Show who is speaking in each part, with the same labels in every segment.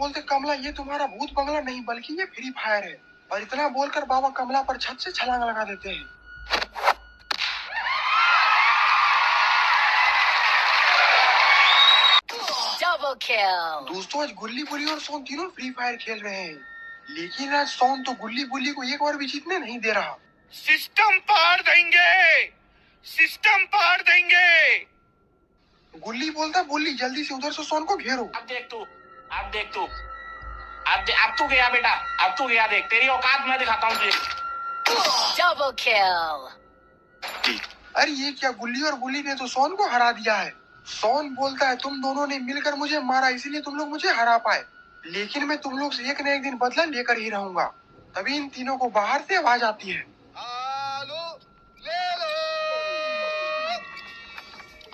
Speaker 1: बोलते कमला ये तुम्हारा भूत बंगला नहीं बल्कि ये फ्री फायर है। और इतना बोलकर बाबा कमला पर छत से छलांग लगा देते हैं।
Speaker 2: Double kill.
Speaker 1: दोस्तों आज गुल्ली बुली और सोन तीनों फ्री फायर खेल रहे हैं, लेकिन आज सोन तो गुल्ली बुली को एक बार भी जीतने नहीं दे रहा।
Speaker 3: सिस्टम पाड़ देंगे, सिस्टम पाड़ देंगे।
Speaker 1: गुल्ली बोलता बुल्ली जल्दी से उधर से सोन को घेरो।
Speaker 3: अब देख तू, अब देख तू, अब तू गया बेटा, अब तू गया। देख तेरी औकात मैं दिखाता हूँ तुझे।
Speaker 2: Double kill.
Speaker 1: अरे ये क्या, गुल्ली और बुल्ली ने तो सोन को हरा दिया है। सोन बोलता है तुम दोनों ने मिलकर मुझे मारा इसलिए तुम लोग मुझे हरा पाए, लेकिन मैं तुम लोग से एक न एक दिन बदला लेकर ही रहूंगा। तभी इन तीनों को बाहर से आवाज आती है,
Speaker 4: आलू ले लो,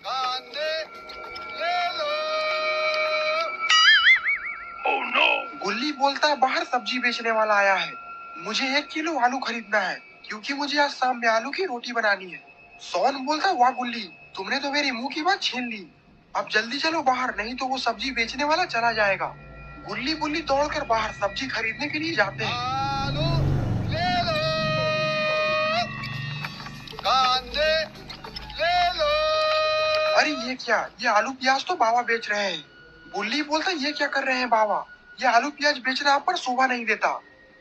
Speaker 4: कांदे ले लो।
Speaker 3: Oh no.
Speaker 1: गुल्ली बोलता है बाहर सब्जी बेचने वाला आया है, मुझे 1 किलो आलू खरीदना है क्योंकि मुझे आज शाम में आलू की रोटी बनानी है। सोन बोलता वाह गुल्ली तुमने तो मेरी मुंह की बात छीन ली, अब जल्दी चलो बाहर नहीं तो वो सब्जी बेचने वाला चला जाएगा। गुल्ली बुल्ली दौड़कर बाहर सब्जी खरीदने के लिए जाते हैं।
Speaker 4: आलू ले लो, कांदे ले लो।
Speaker 1: अरे ये क्या, ये आलू प्याज तो बाबा बेच रहे हैं। बुल्ली बोलता ये क्या कर रहे हैं बाबा, ये आलू प्याज बेचना आप पर शोभा नहीं देता।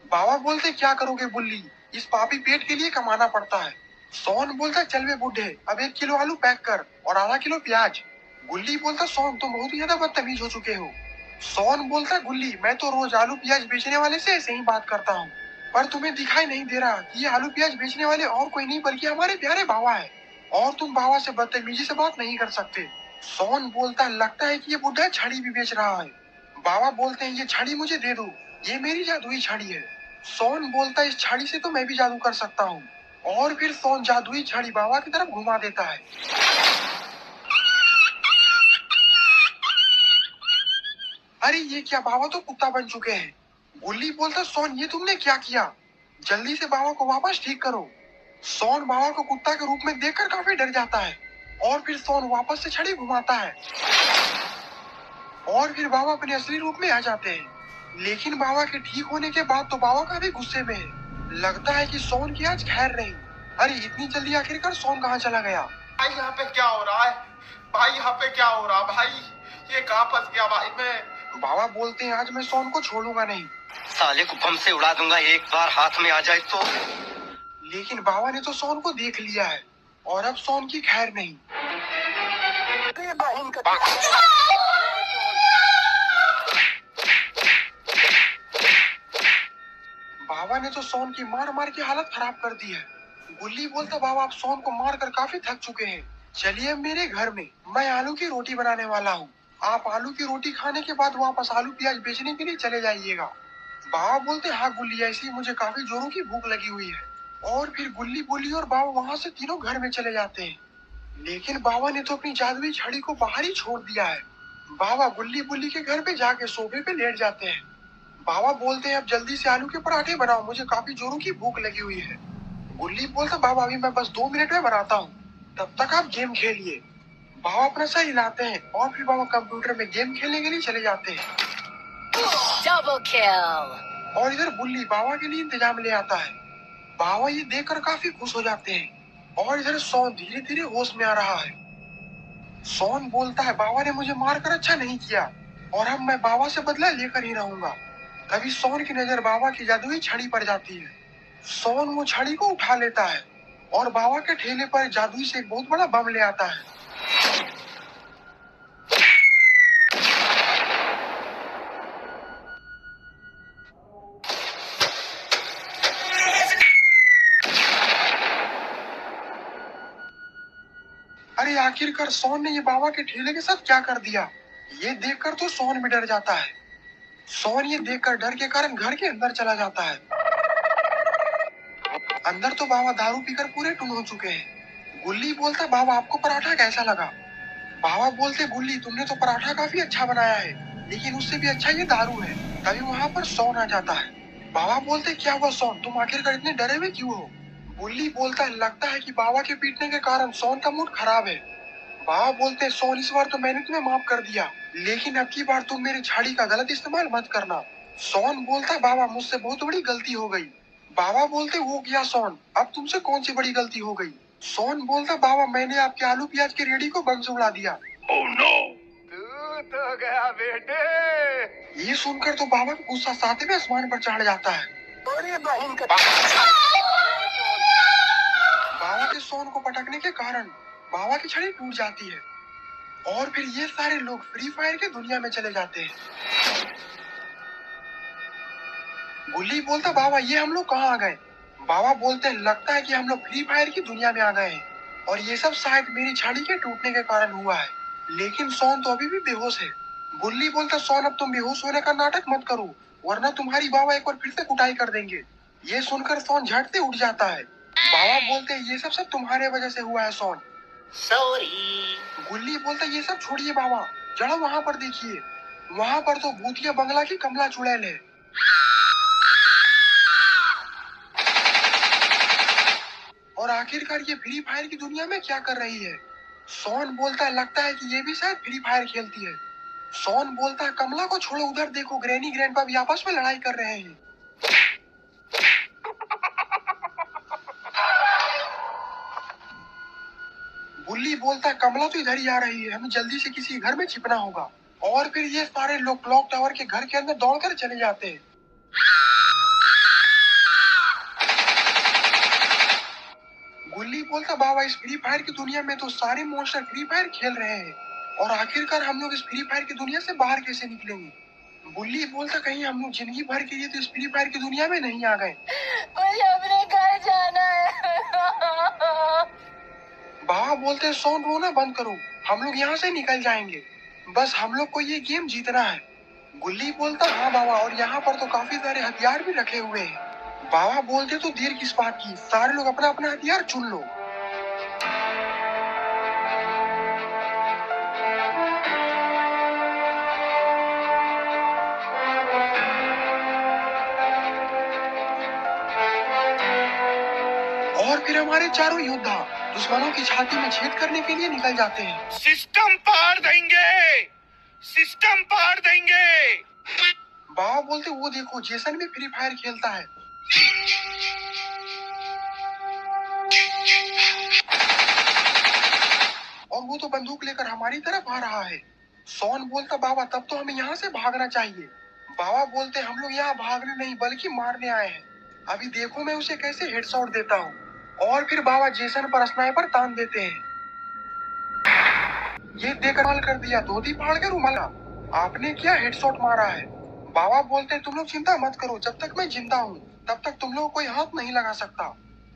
Speaker 1: बाबा बोलते क्या करोगे बुल्ली, इस पापी पेट के लिए कमाना पड़ता है। सोन बोलता चल वे बूढ़े अब 1 किलो आलू पैक कर और आधा किलो प्याज। गुल्ली बोलता सोन तुम बहुत ही ज्यादा बदतमीज हो चुके हो। सोन बोलता गुल्ली मैं तो रोज आलू प्याज बेचने वाले से ऐसे ही बात करता हूँ, पर तुम्हें दिखाई नहीं दे रहा कि ये आलू प्याज बेचने वाले और कोई नहीं बल्कि हमारे प्यारे बाबा है, और तुम बाबा से बदतमीजी से बात नहीं कर सकते। सोन बोलता लगता है कि ये बुढ़ा छड़ी भी बेच रहा है। बाबा बोलते हैं ये छड़ी मुझे दे दो, ये मेरी जादुई छड़ी है। सोन बोलता इस छड़ी से तो मैं भी जादू कर सकता हूँ, और फिर सोन जादुई छड़ी बाबा की तरफ घुमा देता है। अरे ये क्या, बाबा तो कुत्ता बन चुके हैं। गुल्ली बोलता सोन ये तुमने क्या किया, जल्दी से बाबा को वापस ठीक करो। सोन बाबा को कुत्ता के रूप में देखकर काफी डर जाता है, और फिर सोन वापस से छड़ी घुमाता है, और फिर बाबा अपने असली रूप में आ जाते हैं। लेकिन बाबा के ठीक होने के बाद तो बाबा काफी गुस्से में है, लगता है कि सोन की आज खैर नहीं। अरे इतनी जल्दी आखिरकार सोन कहाँ चला गया।
Speaker 4: भाई यहाँ पे क्या हो रहा है, भाई यहाँ पे क्या हो रहा है, भाई ये कहाँ फंस गया भाई मैं।
Speaker 1: बाबा बोलते हैं आज मैं सोन को छोड़ूंगा नहीं,
Speaker 5: साले को बम से उड़ा दूंगा एक बार हाथ में आ जाए तो।
Speaker 1: लेकिन बाबा ने तो सोन को देख लिया है और अब सोन की खैर नहीं। बाबा ने तो सोन की मार मार के हालत खराब कर दी है। गुल्ली बोलता बाबा आप सोन को मार कर काफी थक चुके हैं, चलिए मेरे घर में मैं आलू की रोटी बनाने वाला हूँ, आप आलू की रोटी खाने के बाद वापस आलू प्याज बेचने के लिए चले जाइएगा। बाबा बोलते हाँ गुल्ली ऐसी मुझे काफी जोरों की भूख लगी हुई है, और फिर गुल्ली बुल्ली और बाबा वहाँ से तीनों घर में चले जाते हैं। लेकिन बाबा ने तो अपनी जादुई छड़ी को बाहर ही छोड़ दिया है। बाबा गुल्ली बुल्ली के घर पे जाके सोफे पे लेट जाते हैं। बाबा बोलते हैं अब जल्दी से आलू के पराठे बनाओ, मुझे काफी जोरों की भूख लगी हुई है। गुल्ली बोलता बाबा अभी मैं बस 2 मिनट में बनाता हूँ, तब तक आप गेम खेलिए। बाबा अपना सर हिलाते हैं और फिर बाबा कंप्यूटर में गेम खेलने के लिए चले जाते हैं।
Speaker 2: Double kill.
Speaker 1: और इधर बुल्ली बाबा के लिए इंतजाम ले आता है। बाबा ये देखकर काफी खुश हो जाते हैं, और इधर सोन धीरे धीरे होश में आ रहा है। सोन बोलता है बाबा ने मुझे मारकर अच्छा नहीं किया, और अब मैं बाबा से बदला लेकर ही रहूंगा। तभी सोन की नजर बाबा की जादुई छड़ी पर जाती है। सोन वो छड़ी को उठा लेता है और बाबा के ठेले पर जादुई से एक बहुत बड़ा बम ले आता है। अरे आखिरकार सोन ने ये बाबा के ठेले के साथ क्या कर दिया, ये देखकर तो सोन भी डर जाता है। सोन ये देखकर डर के कारण घर के अंदर चला जाता है। अंदर तो बाबा दारू पीकर पूरे टुन हो चुके हैं। गुल्ली बोलता बाबा आपको पराठा कैसा लगा। बाबा बोलते गुल्ली तुमने तो पराठा काफी अच्छा बनाया है, लेकिन उससे भी अच्छा ये दारू है। तभी वहाँ पर सोन आ जाता है। बाबा बोलते क्या हुआ सोन, तुम आखिरकार इतने डरे हुए क्यों हो। गुल्ली बोलता लगता है कि बाबा के पीटने के कारण सोन का मूड खराब है। बाबा बोलते सोन इस बार तो मैंने तुम्हें माफ कर दिया, लेकिन अब की बार तुम मेरी छड़ी का गलत इस्तेमाल मत करना। सोन बोलता बाबा मुझसे बहुत बड़ी गलती हो गई। बाबा बोलते वो क्या सोन, अब तुमसे कौन सी बड़ी गलती हो गई? सोन बोलता बाबा मैंने आपके आलू प्याज की रेडी को बम से उड़ा दिया।
Speaker 4: तू तो गया बेटे।
Speaker 1: ये सुनकर तो बाबा का गुस्सा सातवें आसमान पर चढ़ जाता है। बाबा के सोन को पटकने के कारण बाबा की छड़ी टूट जाती है और फिर ये सारे लोग फ्री फायर की दुनिया में चले जाते हैं। गुल्ली बोलता बाबा ये हम लोग कहाँ आ गए? बाबा बोलते हैं लगता है कि हम लोग फ्री फायर की दुनिया में आ गए हैं और ये सब शायद मेरी छड़ी के टूटने के कारण हुआ है, लेकिन सोन तो अभी भी बेहोश है। गुल्ली बोलता सोन अब तुम बेहोश होने का नाटक मत करो, वरना तुम्हारी बाबा एक बार फिर से कुटाई कर देंगे। ये सुनकर सोन झट से उठ जाता है। बाबा बोलते हैं ये सब तुम्हारे वजह से हुआ है सोन।
Speaker 3: सॉरी।
Speaker 1: गुल्ली बोलता ये सब छोड़िए बाबा, जरा वहाँ पर देखिए, वहाँ पर तो भूतिया बंगला की कमला चुड़ैल है। और आखिरकार ये फ्री फायर की दुनिया में क्या कर रही है? सोन बोलता है लगता है कि ये भी शायद फ्री फायर खेलती है। सोन बोलता है कमला को छोड़ो, उधर देखो ग्रैनी ग्रैंडपा भी आपस में लड़ाई कर रहे हैं। गुल्ली बोलता है कमला तो इधर ही आ रही है, हमें जल्दी से किसी घर में छिपना होगा। और फिर ये सारे लोग क्लॉक टावर के घर के अंदर दौड़कर चले जाते हैं। गुल्ली बोलता बाबा इस फ्री फायर की दुनिया में तो सारे मॉन्स्टर फ्री फायर खेल रहे हैं और आखिरकार हम लोग इस फ्री फायर की दुनिया से बाहर कैसे निकलेंगे? गुल्ली बोलता कहीं हम लोग जिंदगी भर के लिए तो इस फ्री फायर की दुनिया में नहीं आ गए।
Speaker 2: मुझे अपने घर जाना है।
Speaker 1: बाबा बोलते हैं सोन रोना बंद करो, हम लोग यहाँ से निकल जाएंगे, बस हम लोग को ये गेम जीतना है। गुल्ली बोलता हाँ बाबा, और यहाँ पर तो काफी सारे हथियार भी रखे हुए हैं। बाबा बोलते तो देर किस बात की, सारे लोग अपना अपना हथियार चुन लो। और फिर हमारे चारों योद्धा दुश्मनों की छाती में छेद करने के लिए निकल जाते हैं।
Speaker 4: सिस्टम पार देंगे, सिस्टम पार देंगे।
Speaker 1: बाबा बोलते वो देखो जेसन भी फ्री फायर खेलता है। और वो तो बंदूक लेकर हमारी तरफ आ रहा है। सोन बोलता बाबा तब तो हमें यहाँ से भागना चाहिए। बाबा बोलते हम लोग यहाँ भागने नहीं बल्कि मारने आए हैं, अभी देखो मैं उसे कैसे हेडशॉट देता हूँ। और फिर बाबा जेसन पर स्नाइपर तान देते हैं। ये देख कमाल कर दिया, धोती फाड़ के रुमाला, आपने क्या हेडशॉट मारा है। बाबा बोलते तुम लोग चिंता मत करो, जब तक मैं जिंदा हूँ तब तक तुम लोग कोई हाथ नहीं लगा सकता।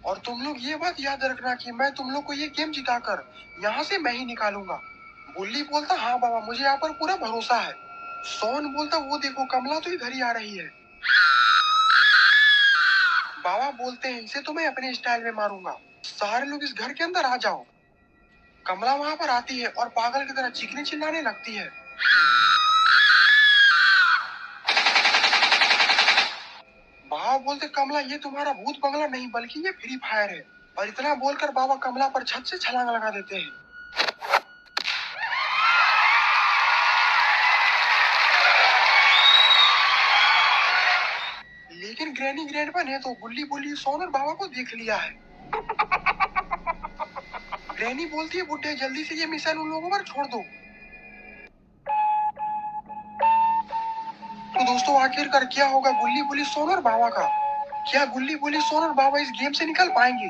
Speaker 1: और तुम लोग ये बात याद रखना कि मैं तुम लोग को ये गेम जिताकर यहाँ से मैं ही निकालूंगा। गुल्ली बोलता हाँ बाबा मुझे यहाँ पर पूरा भरोसा है। सोन बोलता वो देखो कमला तो इधर ही आ रही है। बाबा बोलते हैं इसे तो मैं अपने स्टाइल में मारूंगा, सारे लोग इस घर के अंदर आ जाओ। कमला वहां पर आती है और पागल की तरह चीखने चिल्लाने लगती है। बाबा बोलते कमला ये तुम्हारा भूत बंगला नहीं बल्कि ये फ्री फायर है। और इतना बोलकर बाबा कमला पर छत से छलांग लगा देते हैं। लेकिन ग्रैनी ग्रैंडपा ने तो गुल्ली बुल्ली सोन और बाबा को देख लिया है। ग्रैनी बोलती है बुड्ढे जल्दी से ये मिशन उन लोगों पर छोड़ दो। तो दोस्तों आखिरकार क्या होगा गुल्ली बुल्ली सोन और बाबा का? क्या गुल्ली बुल्ली सोन और बाबा इस गेम से निकल पाएंगे?